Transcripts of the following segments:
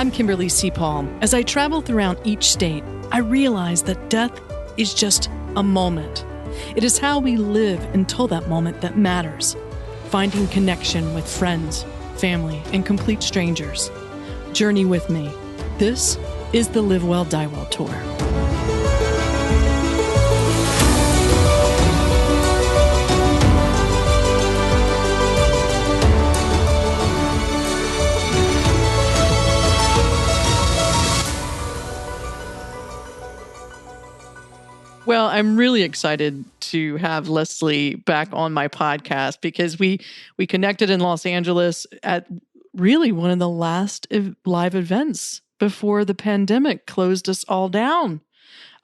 I'm Kimberly C. Paul. As I travel throughout each state, I realize that death is just a moment. It is how we live until that moment that matters. Finding connection with friends, family, and complete strangers. Journey with me. This is the Live Well, Die Well Tour. Well, I'm really excited to have Lesleigh back on my podcast because we connected in Los Angeles at really one of the last live events before the pandemic closed us all down.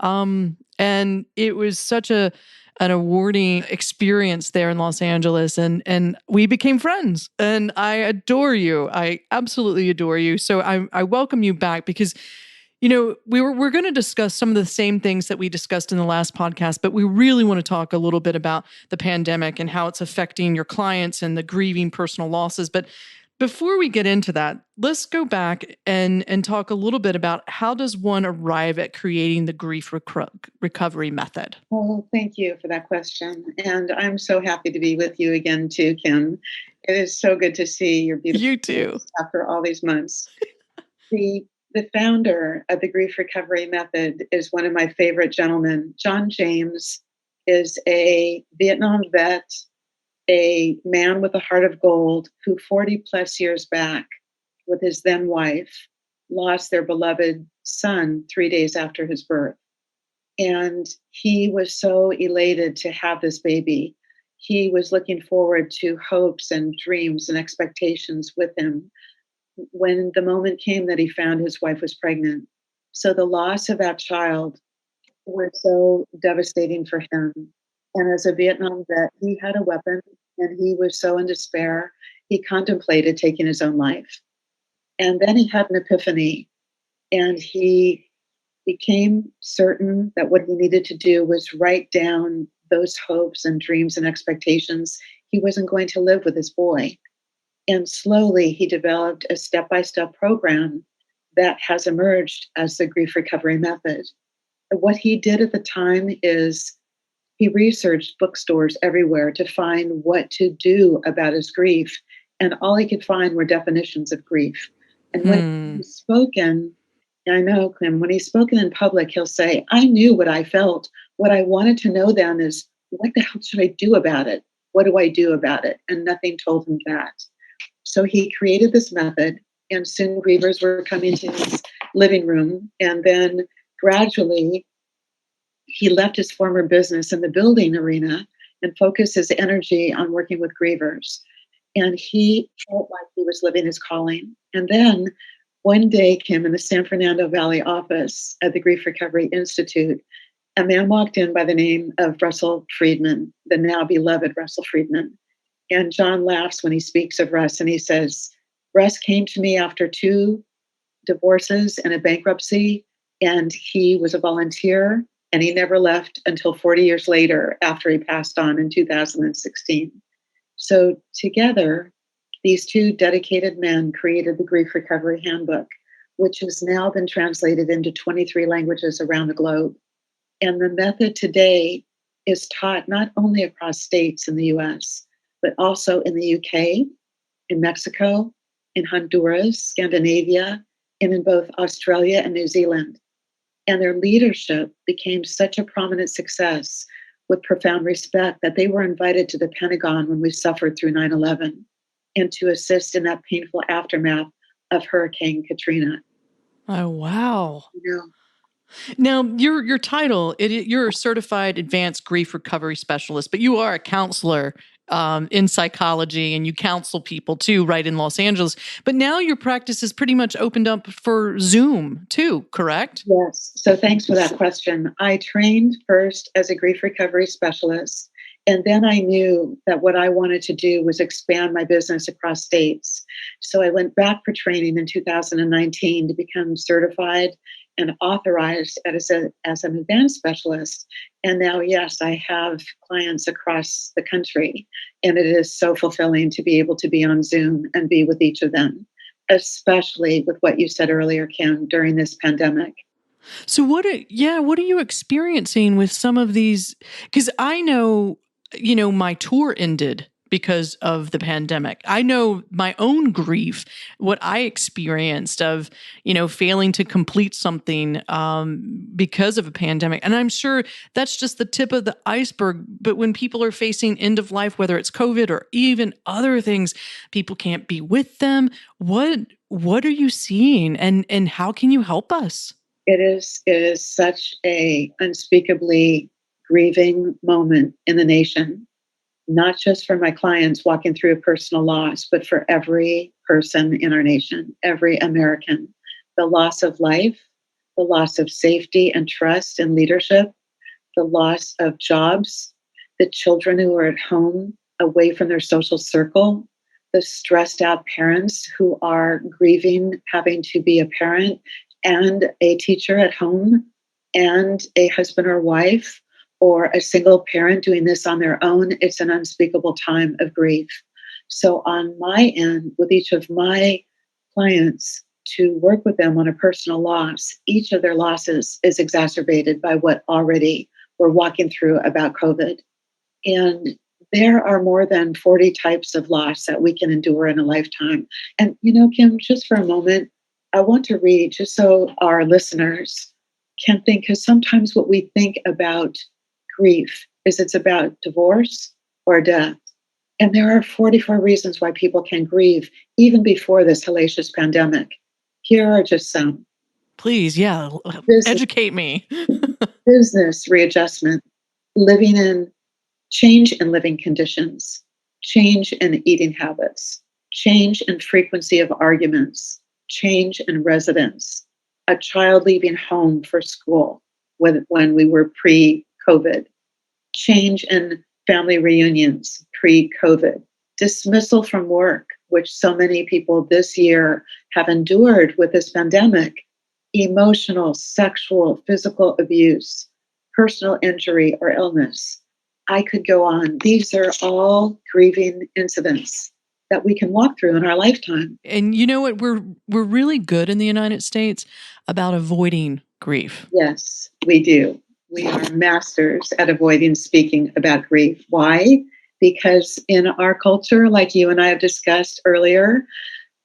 And it was such an awarding experience there in Los Angeles, and we became friends. And I adore you. I absolutely adore you. So I welcome you back because we're going to discuss some of the same things that we discussed in the last podcast, but we really want to talk a little bit about the pandemic and how it's affecting your clients and the grieving personal losses. But before we get into that, let's go back and talk a little bit about how does one arrive at creating the grief recovery method? Well, thank you for that question. And I'm so happy to be with you again too, Kim. It is so good to see your beautiful You too. After all these months. The founder of the Grief Recovery Method is one of my favorite gentlemen. John James is a Vietnam vet, a man with a heart of gold who 40 plus years back with his then wife lost their beloved son 3 days after his birth. And he was so elated to have this baby. He was looking forward to hopes and dreams and expectations with him when the moment came that he found his wife was pregnant. So the loss of that child was so devastating for him. And as a Vietnam vet, he had a weapon and he was so in despair, he contemplated taking his own life. And then he had an epiphany and he became certain that what he needed to do was write down those hopes and dreams and expectations. He wasn't going to live with his boy. And slowly he developed a step-by-step program that has emerged as the Grief Recovery Method. What he did at the time is he researched bookstores everywhere to find what to do about his grief. And all he could find were definitions of grief. And when he's spoken, I know, Clem, when he's spoken in public, he'll say, I knew what I felt. What I wanted to know then is, what the hell should I do about it? What do I do about it? And nothing told him that. So he created this method, and soon grievers were coming to his living room. And then gradually, he left his former business in the building arena and focused his energy on working with grievers. And he felt like he was living his calling. And then one day, Kim, in the San Fernando Valley office at the Grief Recovery Institute, a man walked in by the name of Russell Friedman, the now beloved Russell Friedman. And John laughs when he speaks of Russ, and he says, Russ came to me after 2 divorces and a bankruptcy, and he was a volunteer, and he never left until 40 years later after he passed on in 2016. So together, these 2 dedicated men created the Grief Recovery Handbook, which has now been translated into 23 languages around the globe. And the method today is taught not only across states in the US, but also in the UK, in Mexico, in Honduras, Scandinavia, and in both Australia and New Zealand. And their leadership became such a prominent success with profound respect that they were invited to the Pentagon when we suffered through 9/11 and to assist in that painful aftermath of Hurricane Katrina. Oh, wow. Now, your title, you're a certified advanced grief recovery specialist, but you are a counselor in psychology, and you counsel people too, right, in Los Angeles. But now your practice is pretty much opened up for Zoom too, correct? Yes. So thanks for that question. I trained first as a grief recovery specialist, and then I knew that what I wanted to do was expand my business across states. So I went back for training in 2019 to become certified and authorized as an advanced specialist. And now, yes, I have clients across the country, and it is so fulfilling to be able to be on Zoom and be with each of them. especially with what you said earlier, Kim, during this pandemic. So what are you experiencing with some of these? Because I know, my tour ended because of the pandemic. I know my own grief, what I experienced of, failing to complete something because of a pandemic. And I'm sure that's just the tip of the iceberg. But when people are facing end of life, whether it's COVID or even other things, people can't be with them. What are you seeing, and how can you help us? It is such a unspeakably grieving moment in the nation, not just for my clients walking through a personal loss, but for every person in our nation, every American. The loss of life, the loss of safety and trust and leadership, the loss of jobs, the children who are at home away from their social circle, the stressed out parents who are grieving having to be a parent and a teacher at home and a husband or wife or a single parent doing this on their own. It's an unspeakable time of grief. So on my end, with each of my clients, to work with them on a personal loss, each of their losses is exacerbated by what already we're walking through about COVID. And there are more than 40 types of loss that we can endure in a lifetime. And, Kim, just for a moment, I want to read just so our listeners can think, because sometimes what we think about grief is it's about divorce or death. And there are 44 reasons why people can grieve even before this hellacious pandemic. Here are just some. Please, yeah, Business, educate me. business readjustment, living in change in living conditions, change in eating habits, change in frequency of arguments, change in residence, a child leaving home for school when we were pre-COVID, change in family reunions pre-COVID, dismissal from work, which so many people this year have endured with this pandemic, emotional, sexual, physical abuse, personal injury or illness. I could go on. These are all grieving incidents that we can walk through in our lifetime. And you know what? We're really good in the United States about avoiding grief. Yes, we do. We are masters at avoiding speaking about grief. Why? Because in our culture, like you and I have discussed earlier,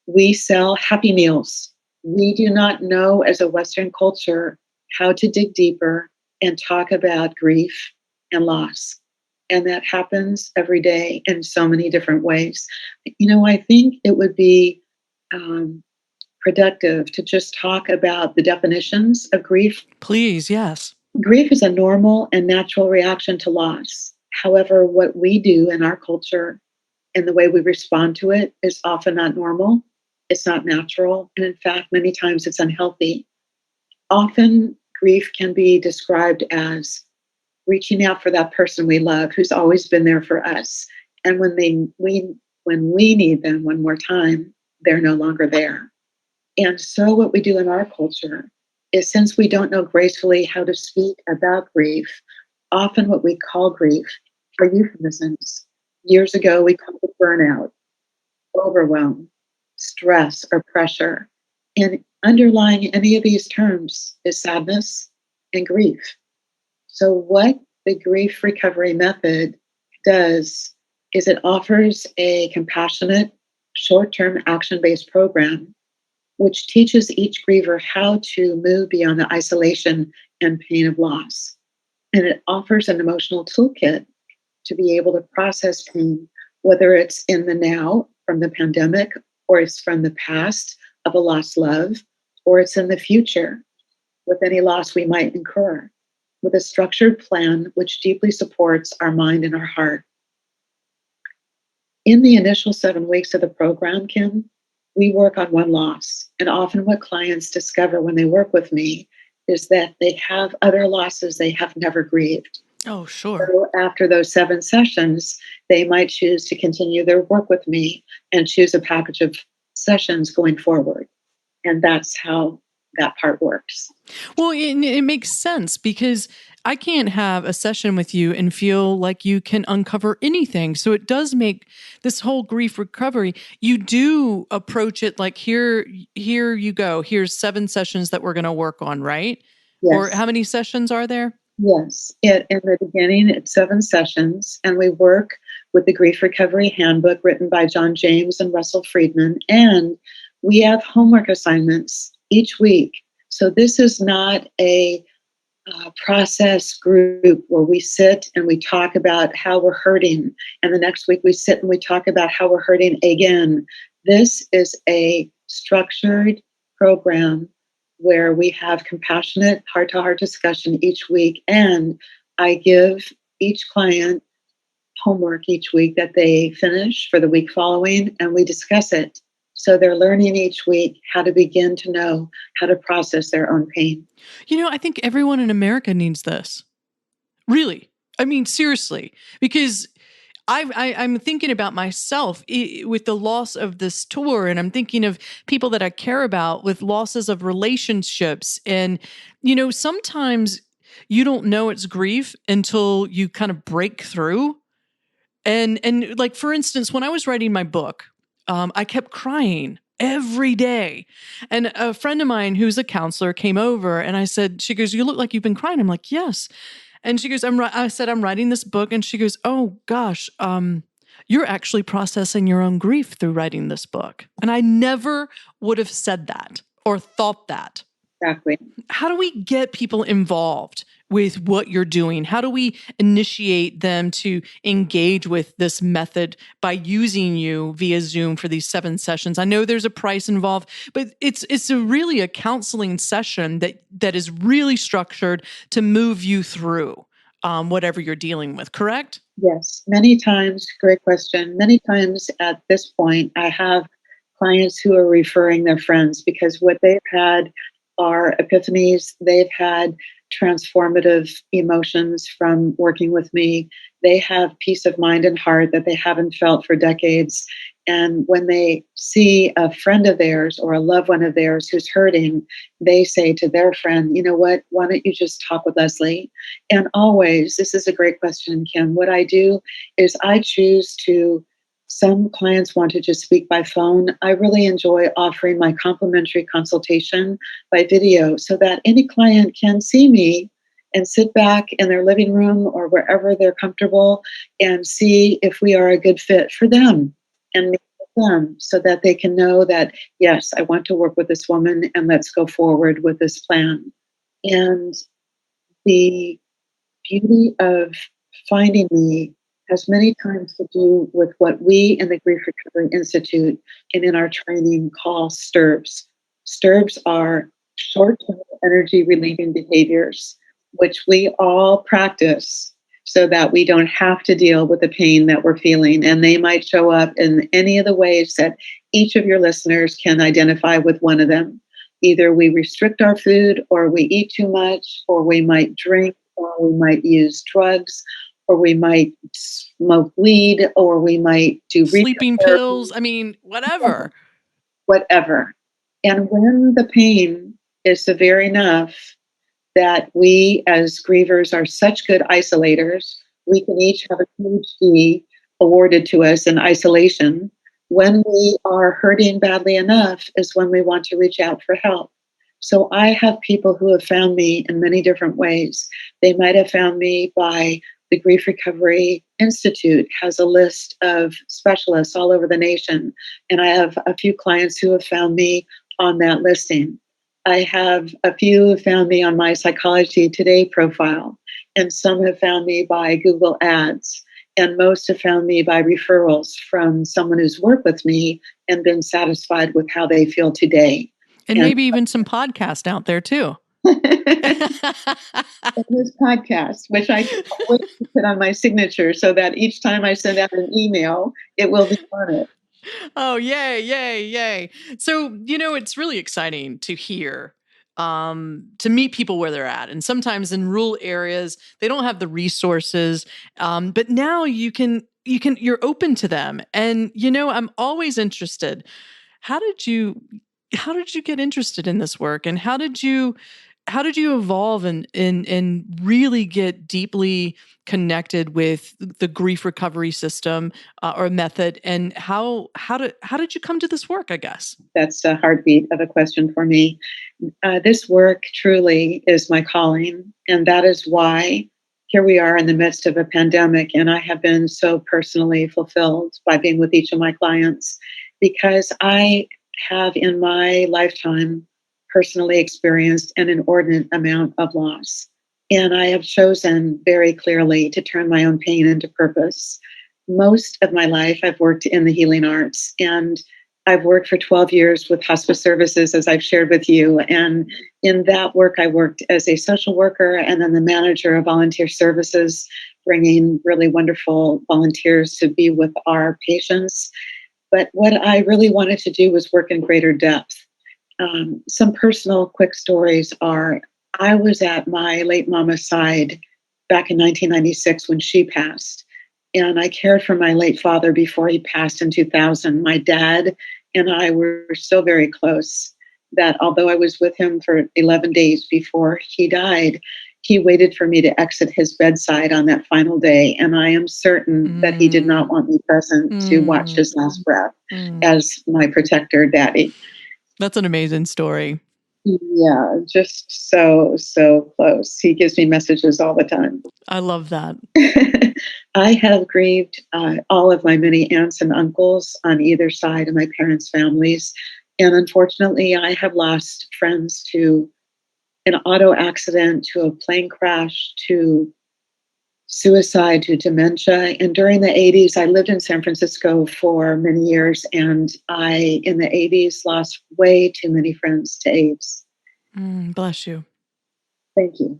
we sell happy meals. We do not know as a Western culture how to dig deeper and talk about grief and loss. And that happens every day in so many different ways. I think it would be productive to just talk about the definitions of grief. Please, yes. Grief is a normal and natural reaction to loss. However, what we do in our culture and the way we respond to it is often not normal. It's not natural. And in fact, many times it's unhealthy. Often grief can be described as reaching out for that person we love who's always been there for us. And when we need them one more time, they're no longer there. And so what we do in our culture is, since we don't know gracefully how to speak about grief, often what we call grief are euphemisms. Years ago, we called it burnout, overwhelm, stress, or pressure. And underlying any of these terms is sadness and grief. So what the grief recovery method does is it offers a compassionate, short-term action-based program which teaches each griever how to move beyond the isolation and pain of loss. And it offers an emotional toolkit to be able to process pain, whether it's in the now from the pandemic, or it's from the past of a lost love, or it's in the future with any loss we might incur, with a structured plan which deeply supports our mind and our heart. In the initial 7 weeks of the program, Kim, we work on one loss. And often what clients discover when they work with me is that they have other losses they have never grieved. Oh, sure. So after those 7 sessions, they might choose to continue their work with me and choose a package of sessions going forward. And that's how that part works. Well, it makes sense because I can't have a session with you and feel like you can uncover anything. So it does make this whole grief recovery, you do approach it like here you go. Here's 7 sessions that we're going to work on, right? Or Yes. how many sessions are there? Yes. In the beginning, it's 7 sessions, and we work with the Grief Recovery Handbook written by John James and Russell Friedman. And we have homework assignments each week. So this is not a process group where we sit and we talk about how we're hurting. And the next week we sit and we talk about how we're hurting again. This is a structured program where we have compassionate heart-to-heart discussion each week. And I give each client homework each week that they finish for the week following, and we discuss it. So they're learning each week how to begin to know how to process their own pain. I think everyone in America needs this. Really. I mean, seriously, because I'm thinking about myself with the loss of this tour, and I'm thinking of people that I care about with losses of relationships. And, sometimes you don't know it's grief until you kind of break through. And like, for instance, when I was writing my book, I kept crying every day. And a friend of mine who's a counselor came over and she goes, "You look like you've been crying." I'm like, "Yes." And she goes, I said, "I'm writing this book." And she goes, "Oh gosh, you're actually processing your own grief through writing this book." And I never would have said that or thought that. Exactly. How do we get people involved with what you're doing? How do we initiate them to engage with this method by using you via Zoom for these 7 sessions? I know there's a price involved, but it's really a counseling session that is really structured to move you through whatever you're dealing with, correct? Yes, many times, great question. Many times at this point, I have clients who are referring their friends because what they've had are epiphanies. They've had transformative emotions from working with me. They have peace of mind and heart that they haven't felt for decades. And when they see a friend of theirs or a loved one of theirs who's hurting, they say to their friend, "You know what? Why don't you just talk with Lesleigh?" And always, this is a great question, Kim. What I do is I choose to, some clients want to just speak by phone. I really enjoy offering my complimentary consultation by video so that any client can see me and sit back in their living room or wherever they're comfortable and see if we are a good fit for them and meet with them so that they can know that, yes, I want to work with this woman and let's go forward with this plan. And the beauty of finding me has many times to do with what we in the Grief Recovery Institute and in our training call STIRBs. STIRBs are short-term energy relieving behaviors, which we all practice so that we don't have to deal with the pain that we're feeling. And they might show up in any of the ways that each of your listeners can identify with one of them. Either we restrict our food, or we eat too much, or we might drink, or we might use drugs, or we might smoke weed, or we might do sleeping pills. I mean, whatever. Whatever. And when the pain is severe enough that we as grievers are such good isolators, we can each have a PhD awarded to us in isolation. When we are hurting badly enough is when we want to reach out for help. So I have people who have found me in many different ways. They might have found me by the Grief Recovery Institute has a list of specialists all over the nation. And I have a few clients who have found me on that listing. I have a few who found me on my Psychology Today profile, and some have found me by Google Ads, and most have found me by referrals from someone who's worked with me and been satisfied with how they feel today. And maybe even some podcast out there too. This podcast, which I can't wait to put on my signature so that each time I send out an email, it will be on it. Oh, yay, yay, yay. So, it's really exciting to hear, to meet people where they're at. And sometimes in rural areas, they don't have the resources. But now you're open to them. And, I'm always interested. How did you how did you get interested in this work, and how did you evolve and really get deeply connected with the grief recovery system or method, and how did you come to this work, I guess? That's a heartbeat of a question for me. This work truly is my calling, and that is why here we are in the midst of a pandemic, and I have been so personally fulfilled by being with each of my clients because I have in my lifetime personally experienced an inordinate amount of loss. And I have chosen very clearly to turn my own pain into purpose. Most of my life, I've worked in the healing arts, and I've worked for 12 years with hospice services, as I've shared with you. And in that work, I worked as a social worker and then the manager of volunteer services, bringing really wonderful volunteers to be with our patients. But what I really wanted to do was work in greater depth. Some personal quick stories are I was at my late mama's side back in 1996 when she passed. And I cared for my late father before he passed in 2000. My dad and I were so very close that although I was with him for 11 days before he died, he waited for me to exit his bedside on that final day. And I am certain that he did not want me present to watch his last breath as my protector daddy. That's an amazing story. Yeah, just so close. He gives me messages all the time. I love that. I have grieved all of my many aunts and uncles on either side of my parents' families. And unfortunately, I have lost friends to an auto accident, to a plane crash, to suicide, to dementia. And during the 80s, I lived in San Francisco for many years. And I, in the 80s, lost way too many friends to AIDS. Bless you. Thank you.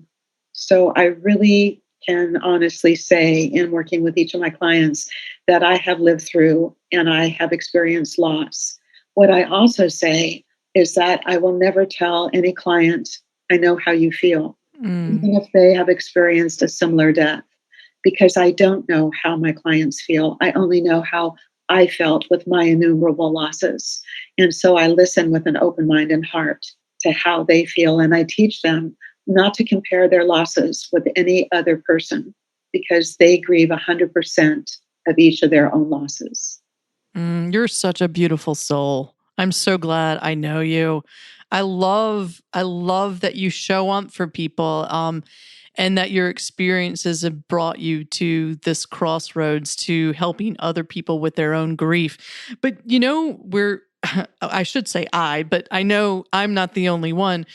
So I really can honestly say, in working with each of my clients, that I have lived through and I have experienced loss. What I also say is that I will never tell any client, I know how you feel, even if they have experienced a similar death, because I don't know how my clients feel. I only know how I felt with my innumerable losses. And so I listen with an open mind and heart to how they feel. And I teach them not to compare their losses with any other person because they grieve 100% of each of their own losses. You're such a beautiful soul. I'm so glad I know you. I love that you show up for people, and that your experiences have brought you to this crossroads to helping other people with their own grief. But I should say but I know I'm not the only one.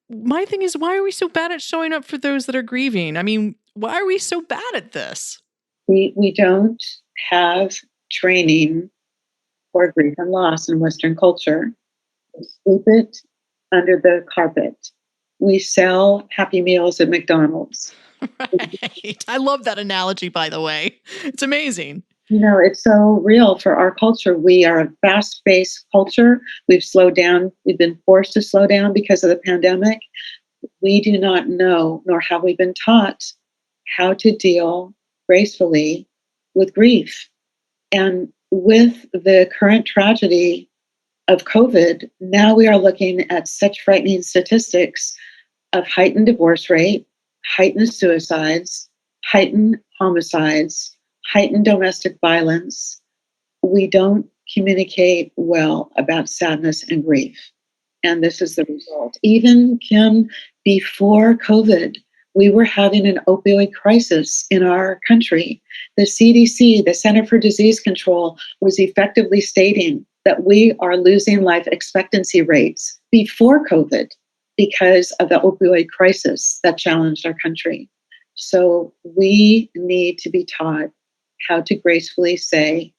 My thing is, why are we so bad at showing up for those that are grieving? I mean, why are we so bad at this? We don't have training for grief and loss in Western culture. We sweep it under the carpet. We sell Happy Meals at McDonald's. Right. I love that analogy, by the way. It's amazing. You know, it's so real for our culture. We are a fast-paced culture. We've slowed down. We've been forced to slow down because of the pandemic. We do not know, nor have we been taught, how to deal gracefully with grief. And with the current tragedy of COVID, now we are looking at such frightening statistics of heightened divorce rate, heightened suicides, heightened homicides, heightened domestic violence. We don't communicate well about sadness and grief. And this is the result. Even, Kim, before COVID, we were having an opioid crisis in our country. The CDC, the Center for Disease Control, was effectively stating that we are losing life expectancy rates before COVID because of the opioid crisis that challenged our country. So we need to be taught how to gracefully say,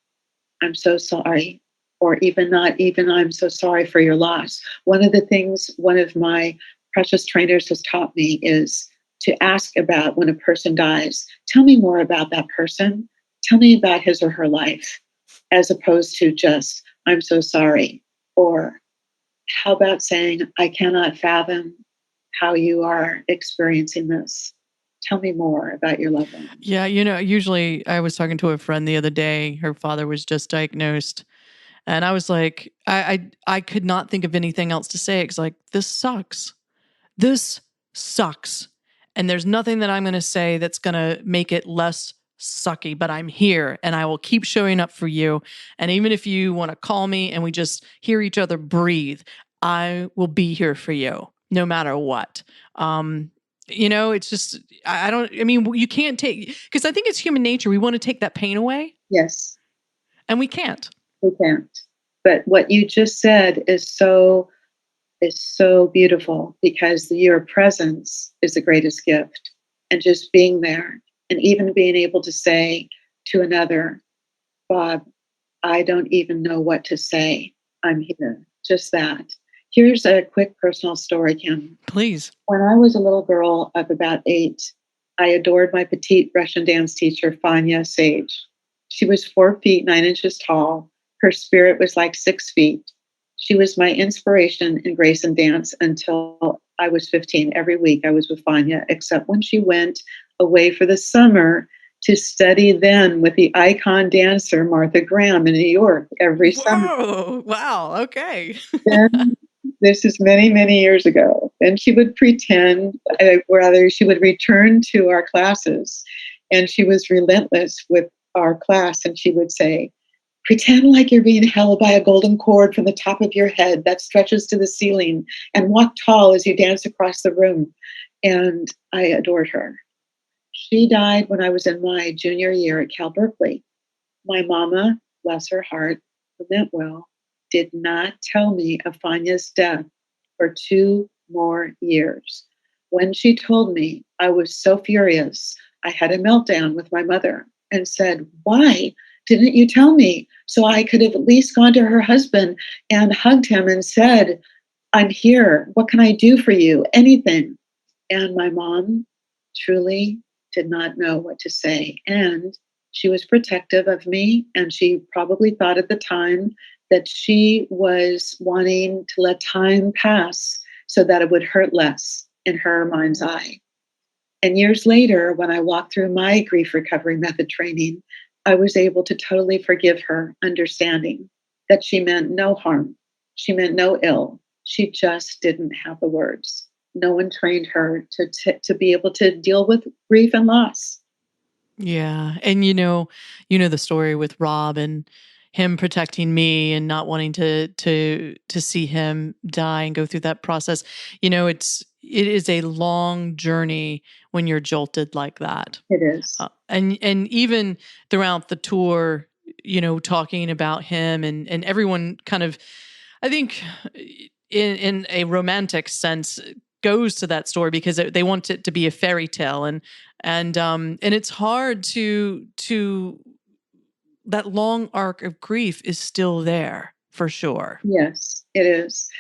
I'm so sorry, or even not even, I'm so sorry for your loss. One of the things one of my precious trainers has taught me is to ask about when a person dies, tell me more about that person. Tell me about his or her life, as opposed to just, I'm so sorry. Or how about saying, I cannot fathom how you are experiencing this. Tell me more about your loved one. Yeah, usually I was talking to a friend the other day. Her father was just diagnosed, And I was like, I could not think of anything else to say. It's like, this sucks. This sucks. And there's nothing that I'm going to say that's going to make it less sucky, but I'm here and I will keep showing up for you. And even if you want to call me and we just hear each other breathe, I will be here for you no matter what. It's just, I mean, you can't take, because I think it's human nature. We want to take that pain away. Yes. And we can't. We can't. But what you just said is so beautiful, because your presence is the greatest gift. And just being there, and even being able to say to another, Bob, I don't even know what to say. I'm here. Just that. Here's a quick personal story, Kim. Please. When I was a little girl of about 8, I adored my petite Russian dance teacher, Fanya Sage. She was 4 feet 9 inches tall. Her spirit was like 6 feet. She was my inspiration in grace and dance until I was 15. Every week I was with Fanya, except when she went away for the summer to study then with the icon dancer Martha Graham in New York every summer. Whoa, wow, okay. Then, this is many, many years ago. And she would pretend, rather, she would return to our classes, and she was relentless with our class. And she would say, pretend like you're being held by a golden cord from the top of your head that stretches to the ceiling, and walk tall as you dance across the room. And I adored her. She died when I was in my junior year at Cal Berkeley. My mama, bless her heart, who meant well, did not tell me of Fanya's death for 2 more years. When she told me, I was so furious. I had a meltdown with my mother and said, why didn't you tell me? So I could have at least gone to her husband and hugged him and said, I'm here. What can I do for you? Anything. And my mom truly did not know what to say. And she was protective of me. And she probably thought at the time that she was wanting to let time pass so that it would hurt less in her mind's eye. And years later, when I walked through my grief recovery method training, I was able to totally forgive her, understanding that she meant no harm. She meant no ill. She just didn't have the words. No one trained her to be able to deal with grief and loss. Yeah. And the story with Rob and him protecting me and not wanting to see him die and go through that process. It is a long journey when you're jolted like that. It is. And even throughout the tour, talking about him and everyone kind of, I think in a romantic sense, goes to that story because they want it to be a fairy tale, and it's hard to that long arc of grief is still there for sure. Yes, it is.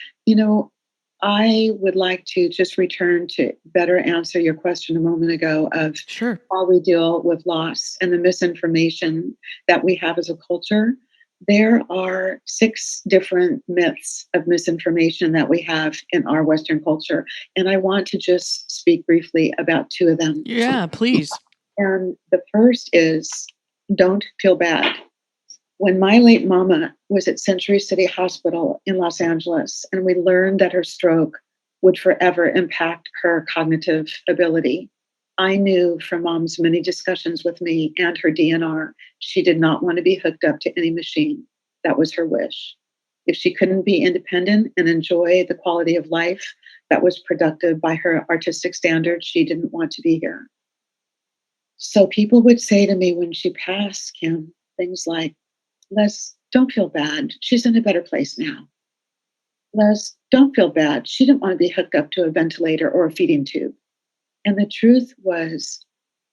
I would like to just return to better answer your question a moment ago of Sure. how we deal with loss and the misinformation that we have as a culture. There are 6 different myths of misinformation that we have in our Western culture. And I want to just speak briefly about 2 of them. Yeah, please. And the first is, don't feel bad. When my late mama was at Century City Hospital in Los Angeles, and we learned that her stroke would forever impact her cognitive ability, I knew from mom's many discussions with me and her DNR, she did not want to be hooked up to any machine. That was her wish. If she couldn't be independent and enjoy the quality of life that was productive by her artistic standards, she didn't want to be here. So people would say to me when she passed, Kim, things like, Les, don't feel bad. She's in a better place now. Les, don't feel bad. She didn't want to be hooked up to a ventilator or a feeding tube. And the truth was,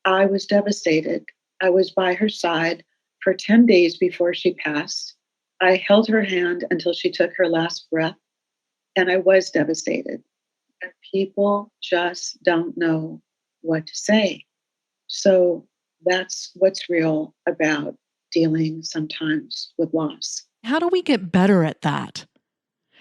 I was devastated. I was by her side for 10 days before she passed. I held her hand until she took her last breath, and I was devastated. And people just don't know what to say. So that's what's real about dealing sometimes with loss. How do we get better at that?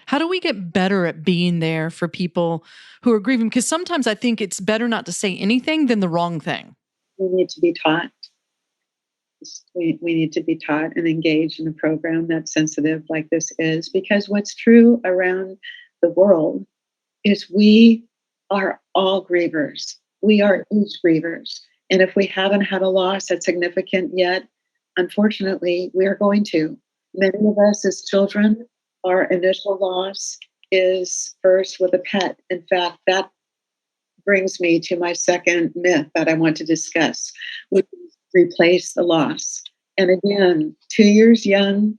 How do we get better at being there for people who are grieving? Because sometimes I think it's better not to say anything than the wrong thing. We need to be taught. We need to be taught and engaged in a program that's sensitive like this is, because what's true around the world is we are all grievers. We are each grievers. And if we haven't had a loss that's significant yet, unfortunately, we are going to. Many of us as children, our initial loss is first with a pet. In fact, that brings me to my second myth that I want to discuss, which is replace the loss. And again, 2 years young,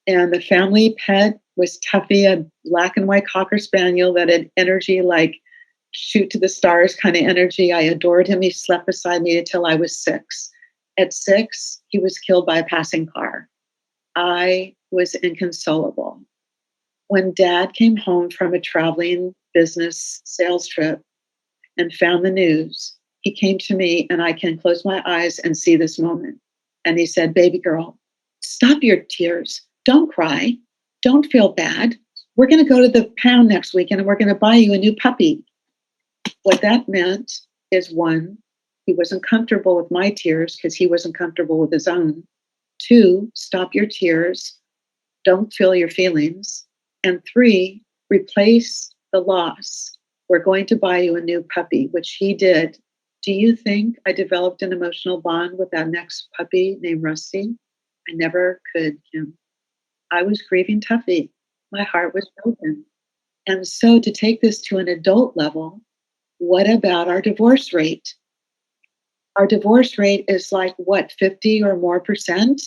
and the family pet was Tuffy, a black and white Cocker Spaniel that had energy like shoot to the stars kind of energy. I adored him. He slept beside me until I was 6. At 6, he was killed by a passing car. I was inconsolable. When Dad came home from a traveling business sales trip and found the news, he came to me, and I can close my eyes and see this moment. And he said, "Baby girl, stop your tears. Don't cry. Don't feel bad. We're going to go to the pound next weekend and we're going to buy you a new puppy." What that meant is, 1, he wasn't comfortable with my tears because he wasn't comfortable with his own. 2, stop your tears. Don't feel your feelings. And 3, replace the loss. We're going to buy you a new puppy, which he did. Do you think I developed an emotional bond with that next puppy named Rusty? I never could, Kim. I was grieving Tuffy. My heart was broken. And so to take this to an adult level, what about our divorce rate? Our divorce rate is like, what, 50 or more percent?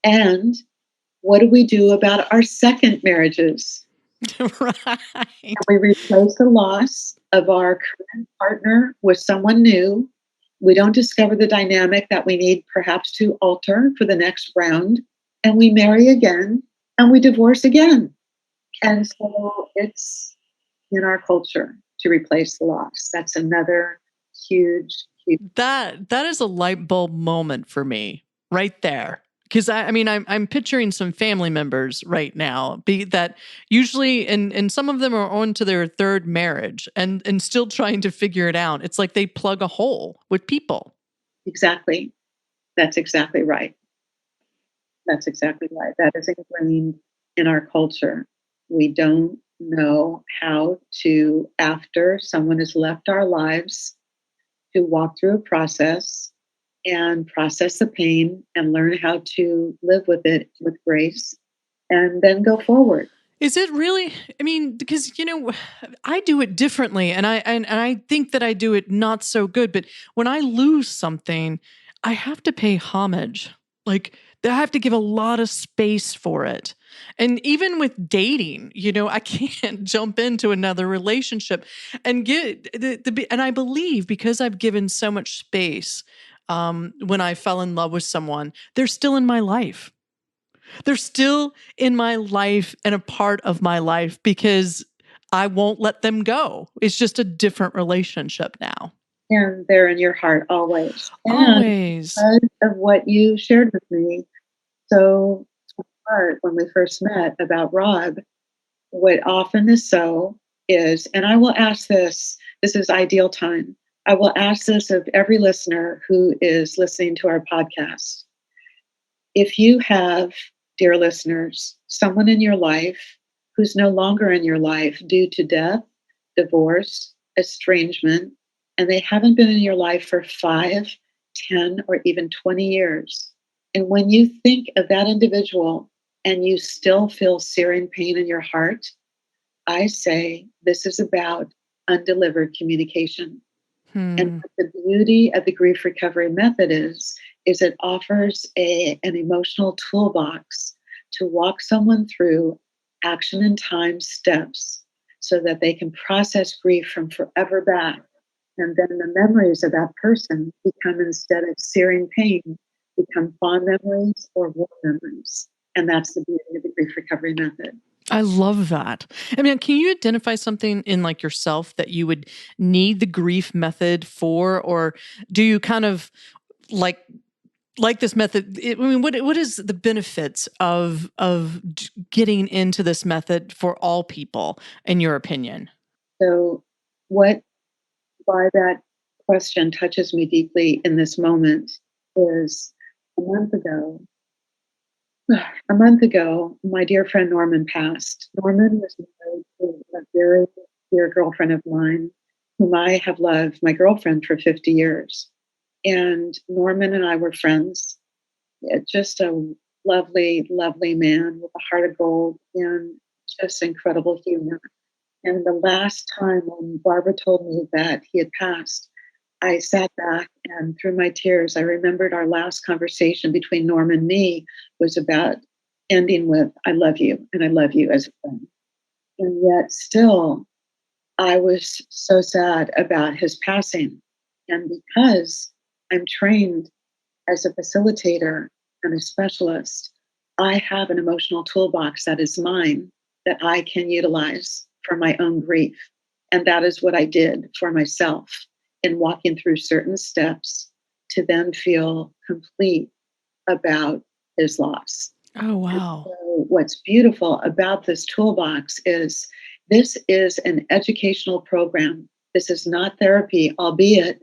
And what do we do about our second marriages? Right. We replace the loss of our current partner with someone new. We don't discover the dynamic that we need perhaps to alter for the next round. And we marry again and we divorce again. And so it's in our culture to replace the loss. That's another huge, huge. That is a light bulb moment for me right there. Because I mean, I'm picturing some family members right now that usually, and some of them are on to their third marriage and still trying to figure it out. It's like they plug a hole with people. Exactly. That's exactly right. That's exactly right. That is ingrained in our culture. We don't know how to, after someone has left our lives, to walk through a process and process the pain and learn how to live with it with grace and then go forward. Is it really? I mean, because I do it differently, and I think that I do it not so good. But when I lose something, I have to pay homage. Like I have to give a lot of space for it. And even with dating, I can't jump into another relationship and get and I believe because I've given so much space when I fell in love with someone, they're still in my life. They're still in my life and a part of my life because I won't let them go. It's just a different relationship now. And they're in your heart always. Always. And because of what you shared with me, so hard when we first met about Rob, what often is so is, and I will ask this is ideal time. I will ask this of every listener who is listening to our podcast. If you have, dear listeners, someone in your life who's no longer in your life due to death, divorce, estrangement, and they haven't been in your life for 5, 10, or even 20 years, and when you think of that individual and you still feel searing pain in your heart, I say this is about undelivered communication. And what the beauty of the grief recovery method is it offers an emotional toolbox to walk someone through action and time steps so that they can process grief from forever back. And then the memories of that person become, instead of searing pain, become fond memories or warm memories. And that's the beauty of the grief recovery method. I love that. I mean, can you identify something in like yourself that you would need the grief method for, or do you kind of like this method? I mean, what is the benefits of getting into this method for all people, in your opinion? So, why that question touches me deeply in this moment is a month ago, a month ago, my dear friend Norman passed. Norman was married to a very dear girlfriend of mine, whom I have loved, my girlfriend, for 50 years. And Norman and I were friends. Just a lovely, lovely man with a heart of gold and just incredible humor. And the last time when Barbara told me that he had passed, I sat back and through my tears, I remembered our last conversation between Norm and me was about ending with, I love you and I love you as a friend. And yet still, I was so sad about his passing. And because I'm trained as a facilitator and a specialist, I have an emotional toolbox that is mine that I can utilize for my own grief. And that is what I did for myself in walking through certain steps to then feel complete about his loss. Oh, And wow. so what's beautiful about this toolbox is this is an educational program. This is not therapy, albeit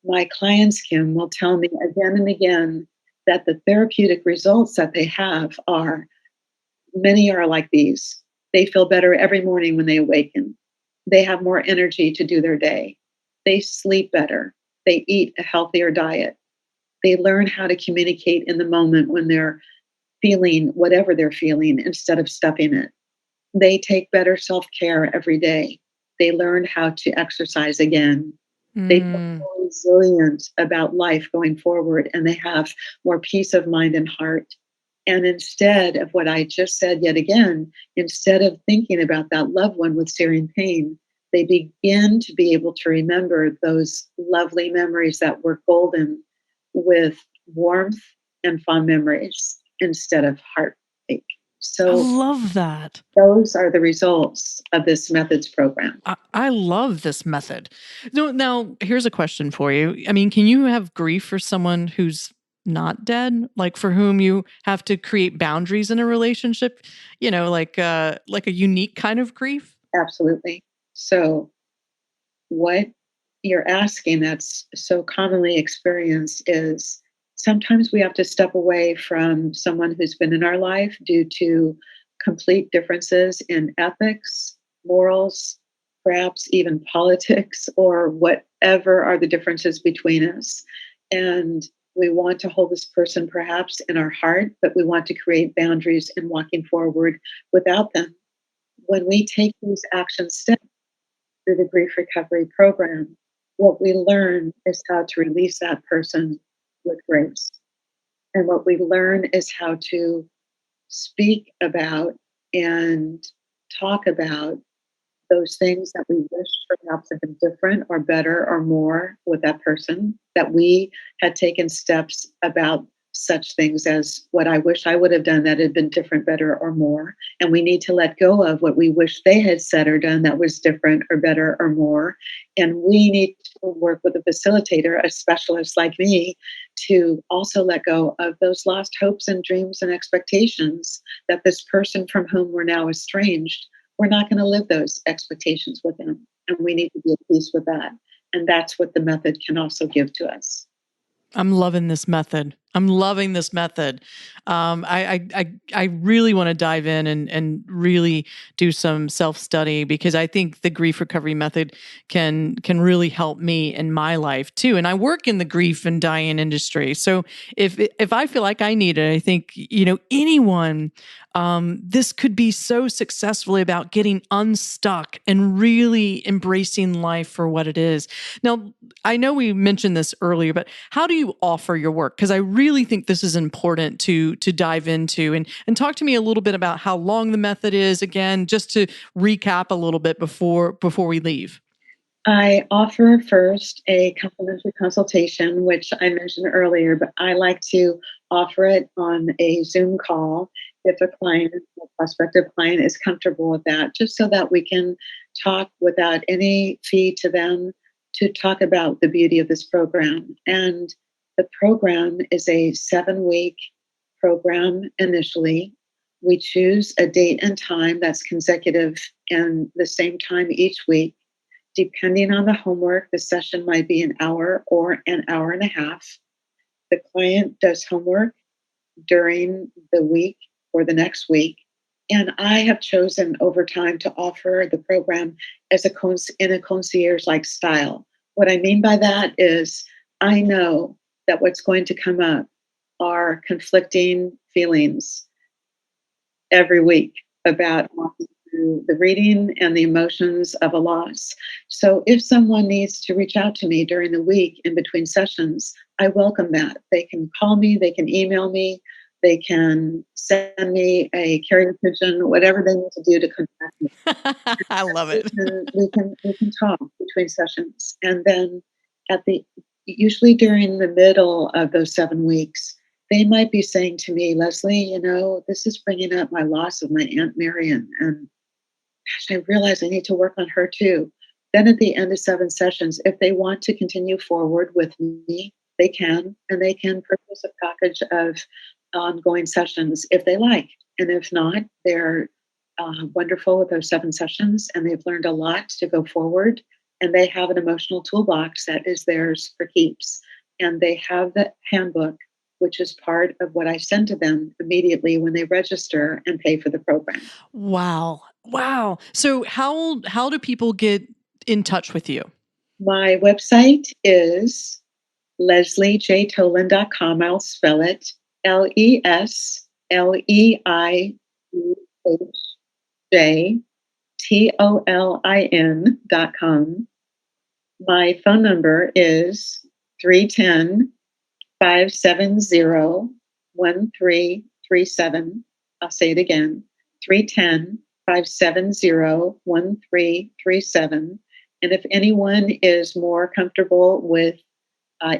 my clients, Kim, will tell me again and again that the therapeutic results that they have are many are like these. They feel better every morning when they awaken. They have more energy to do their day. They sleep better. They eat a healthier diet. They learn how to communicate in the moment when they're feeling whatever they're feeling instead of stuffing it. They take better self care every day. They learn how to exercise again. They feel Mm. more resilient about life going forward, and they have more peace of mind and heart. And instead of what I just said yet again, instead of thinking about that loved one with searing pain, they begin to be able to remember those lovely memories that were golden with warmth and fond memories instead of heartache. I So love that. those are the results of this methods program. I love this method. No, now, here's a question for you. I mean, can you have grief for someone who's not dead, like for whom you have to create boundaries in a relationship? Like a unique kind of grief. Absolutely. So what you're asking that's so commonly experienced is sometimes we have to step away from someone who's been in our life due to complete differences in ethics, morals, perhaps even politics, or whatever are the differences between us. And we want to hold this person perhaps in our heart, but we want to create boundaries in walking forward without them. When we take these action steps, through the grief recovery program, what we learn is how to release that person with grace. And what we learn is how to speak about and talk about those things that we wish perhaps had been different or better or more with that person, that we had taken steps about such things as what I wish I would have done that had been different, better, or more. And we need to let go of what we wish they had said or done that was different or better or more. And we need to work with a facilitator, a specialist like me, to also let go of those lost hopes and dreams and expectations that this person from whom we're now estranged, we're not going to live those expectations with them. And we need to be at peace with that. And that's what the method can also give to us. I'm loving this method. I'm loving this method. I really want to dive in and really do some self study because I think the grief recovery method can really help me in my life too. And I work in the grief and dying industry, so if I feel like I need it, I think anyone. This could be so successfully about getting unstuck and really embracing life for what it is. Now, I know we mentioned this earlier, but how do you offer your work? Because I really think this is important to dive into and talk to me a little bit about how long the method is. Again, just to recap a little bit before we leave. I offer first a complimentary consultation, which I mentioned earlier, but I like to offer it on a Zoom call if a client, a prospective client, is comfortable with that, just so that we can talk without any fee to them to talk about the beauty of this program. And the program is a 7-week program initially. We choose a date and time that's consecutive and the same time each week. Depending on the homework, the session might be an hour or an hour and a half. the client does homework during the week or the next week. And I have chosen over time to offer the program as in a concierge-like style. What I mean by that is I know that what's going to come up are conflicting feelings every week about walking through the reading and the emotions of a loss. So if someone needs to reach out to me during the week in between sessions, I welcome that. They can call me, they can email me, they can send me a carrier pigeon, whatever they need to do to contact me. I love it. We can talk between sessions. And then usually during the middle of those 7 weeks, they might be saying to me, Lesleigh, this is bringing up my loss of my Aunt Marion. And gosh, I realize I need to work on her too. Then at the end of 7 sessions, if they want to continue forward with me, they can, and they can purchase a package of ongoing sessions if they like. And if not, they're wonderful with those 7 sessions, and they've learned a lot to go forward. And they have an emotional toolbox that is theirs for keeps. And they have the handbook, which is part of what I send to them immediately when they register and pay for the program. Wow. Wow. So how do people get in touch with you? My website is LesleighJTolin.com. I'll spell it LesleigHJTolin.com. My phone number is 310-570-1337. I'll say it again, 310-570-1337. And if anyone is more comfortable with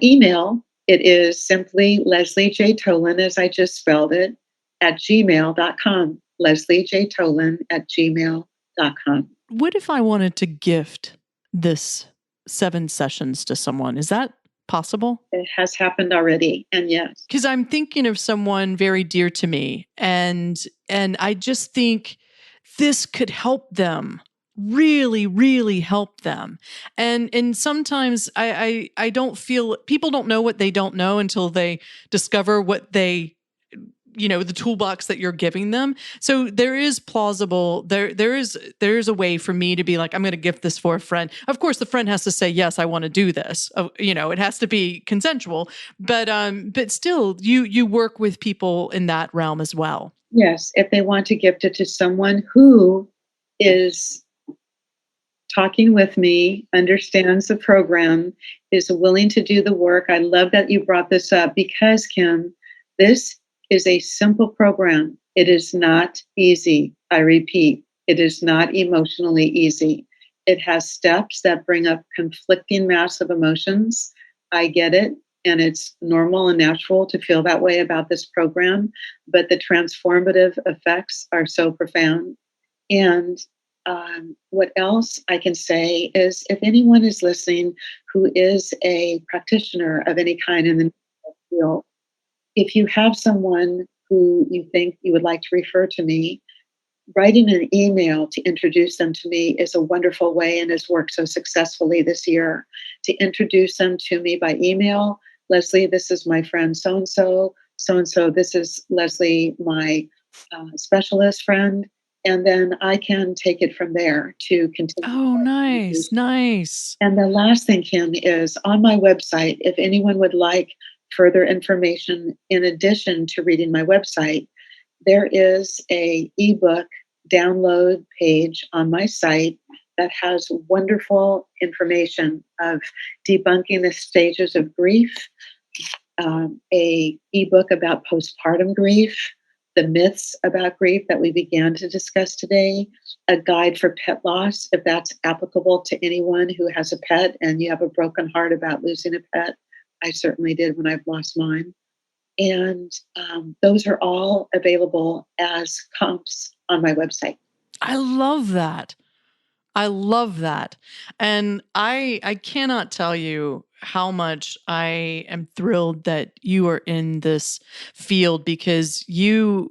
email, it is simply Lesleigh J. Tolin, as I just spelled it, at gmail.com. LesleighJTolin@gmail.com. What if I wanted to gift this 7 sessions to someone? Is that possible? It has happened already, and yes. Because I'm thinking of someone very dear to me, and I just think this could help them, really, really help them. And sometimes I don't feel people don't know what they don't know until they discover what they the toolbox that you're giving them. So there is plausible, there is a way for me to be like, I'm going to gift this for a friend. Of course, the friend has to say, yes, I want to do this. It has to be consensual, but still you work with people in that realm as well. Yes. If they want to gift it to someone who is talking with me, understands the program, is willing to do the work. I love that you brought this up because, Kim, this is a simple program. It is not easy. I repeat, it is not emotionally easy. It has steps that bring up conflicting massive emotions. I get it. And it's normal and natural to feel that way about this program. But the transformative effects are so profound. And what else I can say is if anyone is listening who is a practitioner of any kind in the field, if you have someone who you think you would like to refer to me, writing an email to introduce them to me is a wonderful way and has worked so successfully this year. To introduce them to me by email, Lesleigh, this is my friend so-and-so, so-and-so, this is Lesleigh, my specialist friend. And then I can take it from there to continue. Oh, nice, nice. And the last thing, Kim, is on my website, if anyone would like further information in addition to reading my website, there is a ebook download page on my site that has wonderful information of debunking the stages of grief, a ebook about postpartum grief, the myths about grief that we began to discuss today, a guide for pet loss, if that's applicable to anyone who has a pet and you have a broken heart about losing a pet. I certainly did when I've lost mine. And those are all available as comps on my website. I love that. I love that. And I cannot tell you how much I am thrilled that you are in this field because you're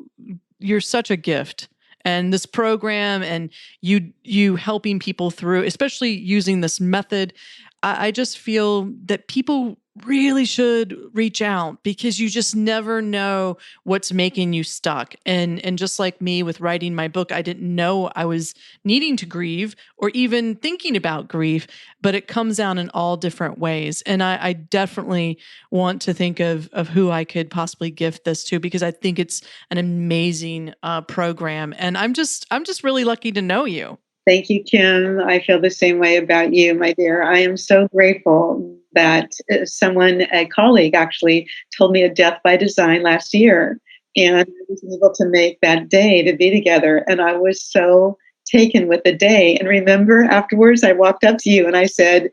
such a gift. And this program and you helping people through, especially using this method, I just feel that people really should reach out, because you just never know what's making you stuck. And just like me with writing my book, I didn't know I was needing to grieve or even thinking about grief, but it comes out in all different ways. And I definitely want to think of who I could possibly gift this to, because I think it's an amazing program. And I'm just really lucky to know you. Thank you, Kim. I feel the same way about you, my dear. I am so grateful that a colleague actually, told me a death by design last year. And I was able to make that day to be together. And I was so taken with the day. And remember, afterwards, I walked up to you and I said,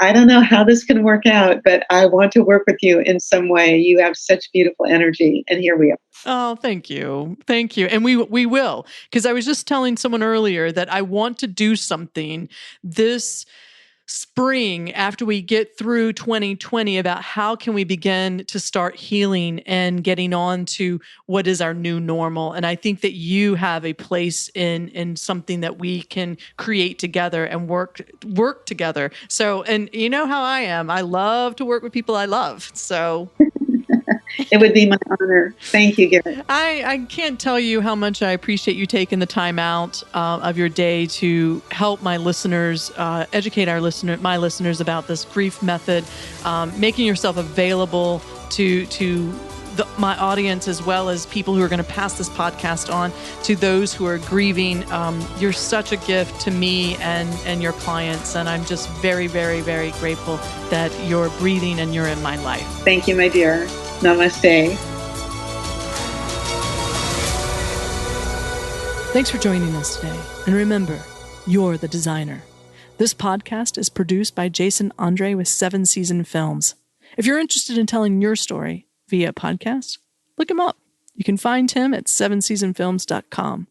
I don't know how this can work out, but I want to work with you in some way. You have such beautiful energy. And here we are. Oh, thank you. Thank you. And we will, because I was just telling someone earlier that I want to do something this spring after we get through 2020 about how can we begin to start healing and getting on to what is our new normal. And I think that you have a place in something that we can create together and work together. So, and you know how I am. I love to work with people I love. So it would be my honor. Thank you, Gary. I can't tell you how much I appreciate you taking the time out of your day to help my listeners, educate my listeners about this grief method, making yourself available to my audience, as well as people who are going to pass this podcast on to those who are grieving. You're such a gift to me and your clients. And I'm just very, very, very grateful that you're breathing and you're in my life. Thank you, my dear. Namaste. Thanks for joining us today. And remember, you're the designer. This podcast is produced by Jason Andre with 7 Season Films. If you're interested in telling your story via podcast, look him up. You can find him at 7seasonfilms.com.